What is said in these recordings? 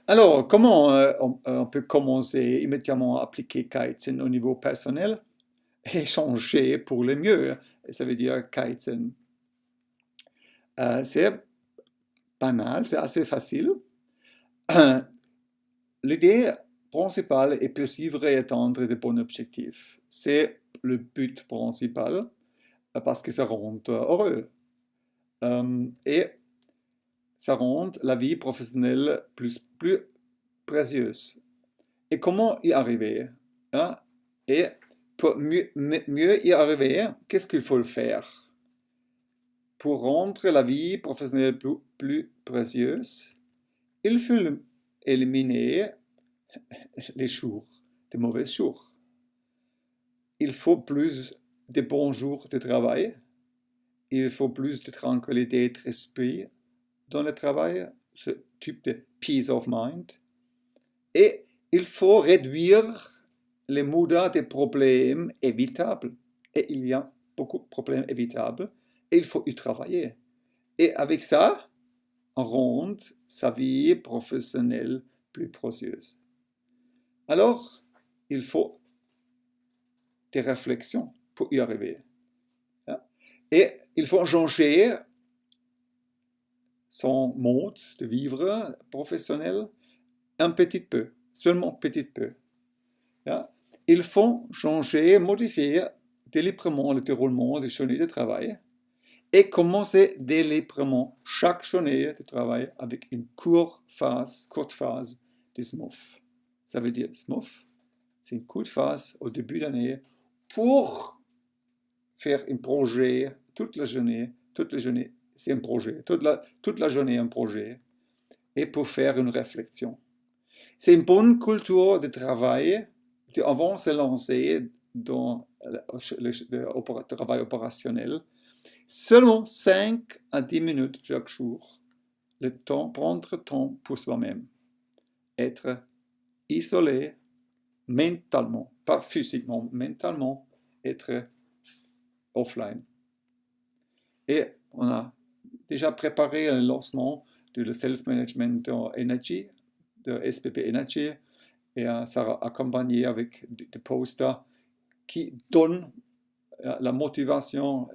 Alors, comment on peut commencer immédiatement à appliquer Kaizen au niveau personnel et changer pour le mieux? Ça veut dire Kaizen. C'est banal, c'est assez facile. L'idée principale est poursuivre et atteindre de bons objectifs. C'est le but principal parce que ça rend heureux. Et ça rend la vie professionnelle plus précieuse. Et comment y arriver, hein? Et pour mieux y arriver, qu'est-ce qu'il faut faire? Pour rendre la vie professionnelle plus précieuse, il faut éliminer les jours, les mauvais jours. Il faut plus de bons jours de travail. Il faut plus de tranquillité d'esprit dans le travail, ce type de peace of mind. Et il faut réduire les moudras des problèmes évitables. Et il y a beaucoup de problèmes évitables et il faut y travailler. Et avec ça, on rend sa vie professionnelle plus précieuse. Alors, il faut des réflexions pour y arriver. Et il faut changer son mode de vivre professionnel un petit peu, seulement un petit peu. Il faut changer, modifier délibérément le déroulement des journées de travail et commencer délibérément chaque journée de travail avec une courte phase de SMOF. Ça veut dire SMOF, c'est une courte phase au début d'année pour faire un projet toute la journée, c'est un projet, toute la journée un projet, et pour faire une réflexion. C'est une bonne culture de travail avant de se lancer dans le travail opérationnel. Seulement 5 à 10 minutes chaque jour, prendre le temps pour soi-même. Être isolé mentalement, pas physiquement, mentalement, être offline. Et on a déjà préparé un lancement de le Self-Management Energy, de SPP Energy, et ça sera accompagné avec des posters qui donnent la motivation,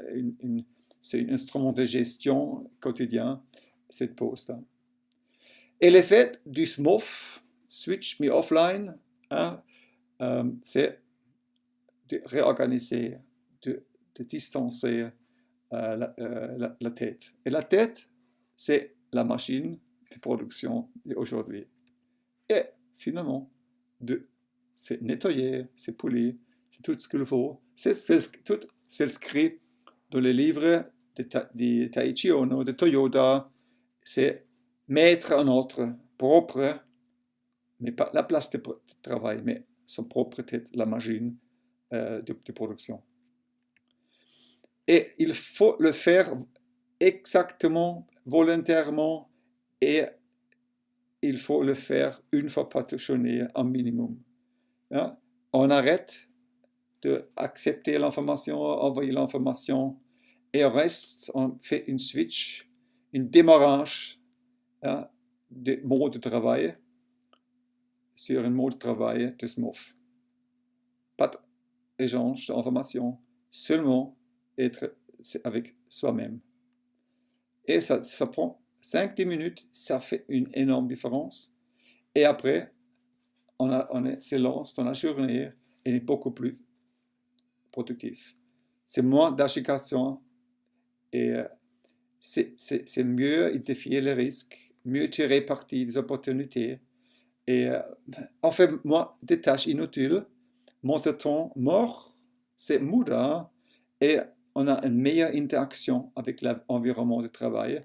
c'est un instrument de gestion quotidien, cette poster. Et l'effet du SMOF, Switch Me Offline, hein, c'est de réorganiser, de distancer la tête. Et la tête, c'est la machine de production d'aujourd'hui. Et finalement, c'est nettoyer, c'est polir, c'est tout ce qu'il faut. C'est écrit dans les livres de Taiichi Ohno, de Toyota. C'est mettre notre propre, mais pas la place de travail, mais son propre tête, la machine de production. Et il faut le faire exactement, volontairement, et il faut le faire une fois par journée, un minimum. Hein? On arrête d'accepter l'information, envoyer l'information, et on reste, on fait une switch, une démarrage de mode de travail sur un mode de travail de SMOF. Pas d'échange d'informations, seulement être avec soi-même. Et ça prend 5-10 minutes, ça fait une énorme différence. Et après, on se lance dans la journée et est beaucoup plus productif. C'est moins d'agitation et c'est mieux identifier les risques, mieux tirer parti des opportunités. Et on fait moins de tâches inutiles. Mon temps mort, c'est mouda et on a une meilleure interaction avec l'environnement de travail,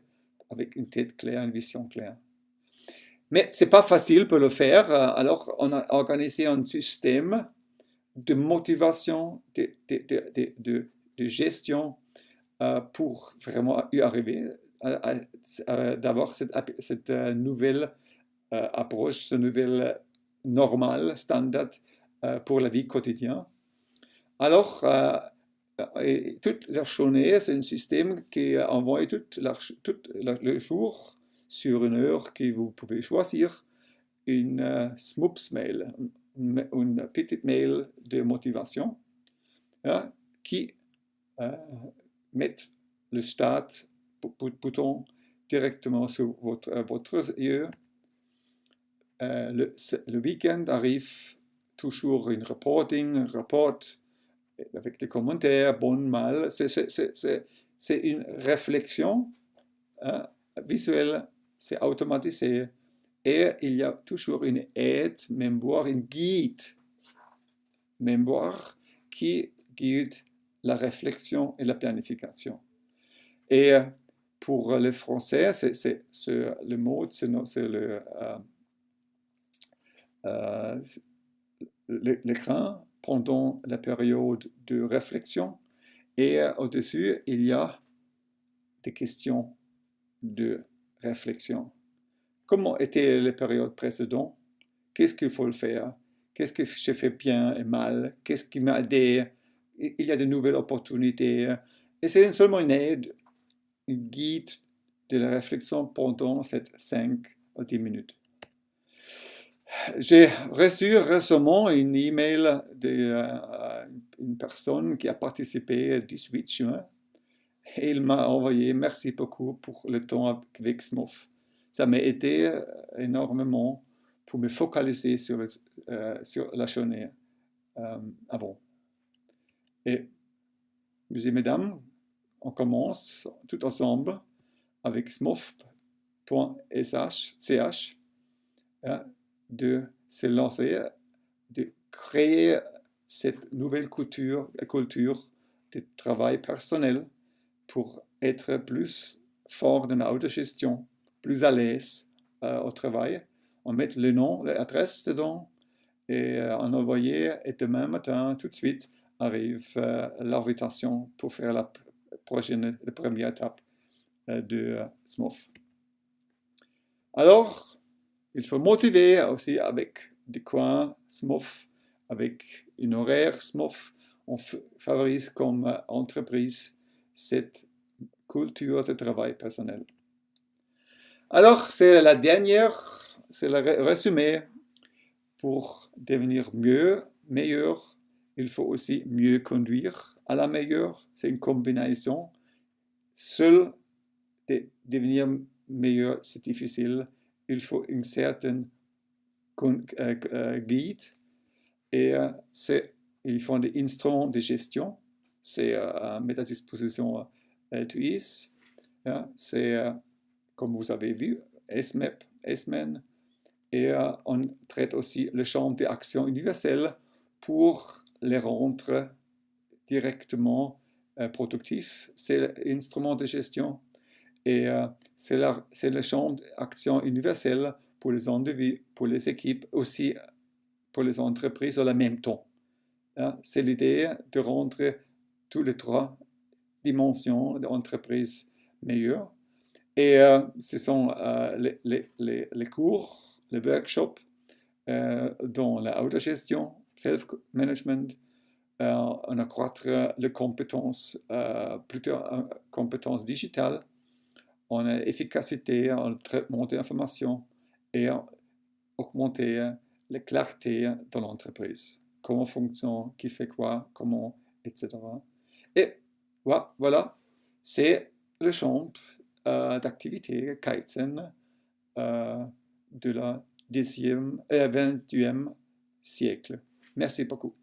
avec une tête claire, une vision claire. Mais ce n'est pas facile pour le faire, alors on a organisé un système de motivation, de gestion pour vraiment y arriver, d'avoir cette nouvelle approche, ce nouvel normal, standard pour la vie quotidienne. Alors, toute la journée, c'est un système qui envoie tout le jour sur une heure que vous pouvez choisir une smups mail, une petite mail de motivation qui met le start bouton directement sur votre yeux. Le week-end arrive toujours un rapport avec des commentaires, bon, mal. C'est une réflexion visuelle, c'est automatisé. Et il y a toujours une aide, mémoire, un guide, mémoire qui guide la réflexion et la planification. Et pour le français, le mot, c'est l'écran pendant la période de réflexion. Et au-dessus, il y a des questions de réflexion. Comment était la période précédente? Qu'est-ce qu'il faut faire? Qu'est-ce que j'ai fait bien et mal? Qu'est-ce qui m'a aidé? Il y a de nouvelles opportunités. Et c'est seulement une aide, un guide de la réflexion pendant ces 5 à 10 minutes. J'ai reçu récemment un email d'une personne qui a participé le 18 juin. Et il m'a envoyé « Merci beaucoup pour le temps avec SMOF ». Ça m'a aidé énormément pour me focaliser sur la journée avant. Et, mesdames et mesdames, on commence tout ensemble avec smof.ch de se lancer, de créer cette nouvelle culture de travail personnel pour être plus fort dans l'autogestion, plus à l'aise au travail. On met le nom, l'adresse dedans et on envoie et demain matin, tout de suite, arrive l'invitation pour faire la première étape de SMOF. Alors, il faut motiver aussi avec des coins SMOF, avec une horaire SMOF. On favorise comme entreprise cette culture de travail personnel. Alors, c'est la dernière, c'est le résumé. Pour devenir meilleur, il faut aussi mieux conduire à la meilleure. C'est une combinaison. Seul devenir meilleur, c'est difficile. Il faut une certaine guide. Et ils font des instruments de gestion. C'est mettre à disposition TUIS. C'est, comme vous avez vu, SMEP, SMEN. Et on traite aussi le champ des actions universelles pour les rendre directement productifs. C'est l'instrument de gestion. Et c'est le champ d'action universelle pour les individus, pour les équipes, aussi pour les entreprises en même temps. C'est l'idée de rendre toutes les 3 dimensions d'entreprise meilleures. Et ce sont les cours, les workshops dans la autogestion, self-management, on accroître les compétences, plutôt compétences digitales, en efficacité, en traitement d'informations et augmenter la clarté dans l'entreprise. Comment fonctionne, qui fait quoi, comment, etc. Et voilà, c'est le champ d'activité Kaizen de la 20e siècle. Merci beaucoup.